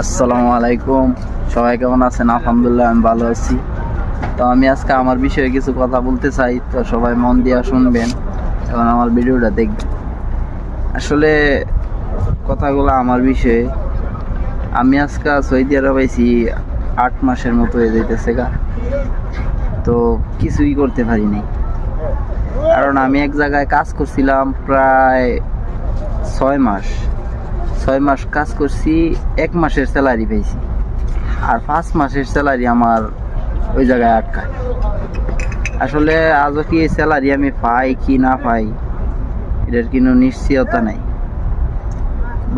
আসসালামু আলাইকুম। সবাই কেমন আছেন? আলহামদুলিল্লাহ আমি ভালো আছি। তো আমি আজকে আমার বিষয়ে কিছু কথা বলতে চাই, তো সবাই মন দিয়ে শুনবেন এবং আমার ভিডিওটা দেখবেন। আসলে কথাগুলো আমার বিষয়ে। আমি আজকে সৌদি আরব আইছি 8 মাসের মতো হয়ে যাইতেছে গা। তো কিছুই করতে পারিনি, কারণ আমি এক জায়গায় কাজ করছিলাম প্রায় 6 মাস কাজ করছি। 1 মাসের স্যালারি পেয়েছি, আর 5 মাসের স্যালারি আমার ওই জায়গায় আটকায়। আসলে আজও কি এই স্যালারি আমি পাই কি না পাই এটার কোনো নিশ্চয়তা নাই।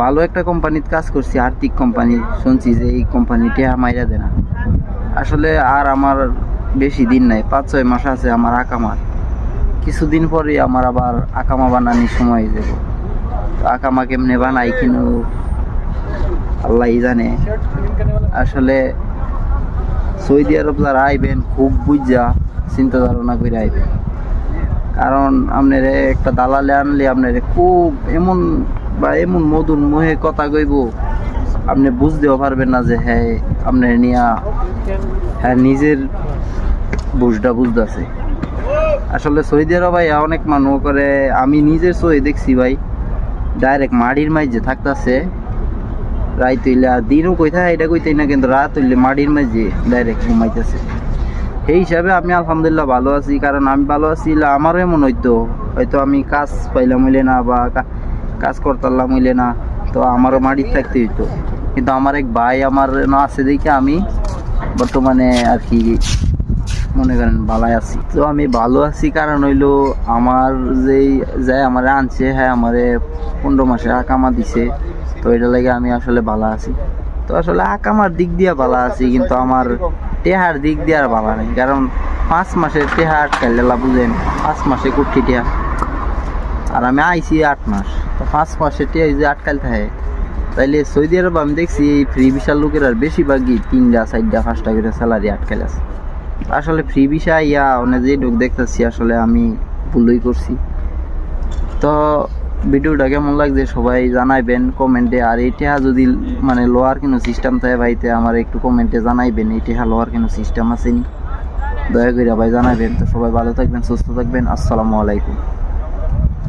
ভালো একটা কোম্পানিতে কাজ করছি, আর্থিক কোম্পানি, শুনছি যে এই কোম্পানিটি মাইরা দেয় না। আসলে আর আমার বেশি দিন নাই, 5-6 মাস আছে আমার আকামার। কিছুদিন পরে আমার আবার আকামা বানানোর সময় হয়ে যাবে। তো আকামা কেমনে বানাই কিন্তু আল্লাহই জানে। আসলে সৌদি আরব যারা আইবেন খুব বুঝা চিন্তা ধারণা করে আইবেন, কারণ আপনার একটা দালালে আনলে আপনার খুব এমন মধুর মুহে কথা কইব, আপনি বুঝতেও পারবেন না যে হ্যাঁ আপনার নিয়া হ্যাঁ নিজের বুঝটা বুঝতেছে। আসলে সৌদি আরব ভাই অনেক মানুষ করে, আমি নিজের চোখে দেখছি ভাই, ডাইরেক্ট মাটির মাঝে থাকতেছে। রাত হইলে আর দিনও কই থাকে এটা কইতেই না, কিন্তু রাত হইলে মাটির মাঝে ডাইরেক্ট ঘুমাইতেছে। সেই হিসাবে আমি আলহামদুলিল্লাহ ভালো আছি, কারণ আমি ভালো আছি আমারও এমন হয়তো আমি কাজ পাইলাম হইলে না, বা কাজ করতাম হইলে না, তো আমারও মাটির থাকতে হইতো। কিন্তু আমার এক ভাই আমার না আছে দেখে আমি বর্তমানে আর কি মনে করেন ভালোই আছি। তো আমি ভালো আছি কারণ হইলো আমার যাই আমার আনছে, হ্যাঁ আমারে 15 মাসে আকামা দিছে। তো এটা লাগে আমি আসলে ভালো আছি। তো আসলে আকামার দিক দিয়ে ভালো আছি, কিন্তু আমার টেহার দিক দিয়ে আর ভালো নেই, কারণ 5 মাসের টেহা আটকাইলা বুঝেন, 5 মাসে কুটি টেহা, আর আমি আইছি 8 মাস। তো 5 মাসের টেহা যদি আটকাইল থাকে, তাইলে সৌদি আরব আমি দেখছি এই ফ্রি ভিসার লোকের আর বেশিরভাগই 3টা 4টা 5টা করে স্যালারি আটকাইল আছে। আসলে ফ্রি ভিসা যে ঢুক দেখতেছি আসলে আমি ভুলই করছি। তো ভিডিওটা কেমন লাগছে সবাই জানাইবেন কমেন্টে। আর এইটা যদি মানে লোয়ার কোনো সিস্টেম থাকে ভাইতে আমার একটু কমেন্টে জানাইবেন, এইটা লোয়ার কোনো সিস্টেম আছে নি, দয়া করে ভাই জানাইবেন। তো সবাই ভালো থাকবেন, সুস্থ থাকবেন। আসসালামু আলাইকুম।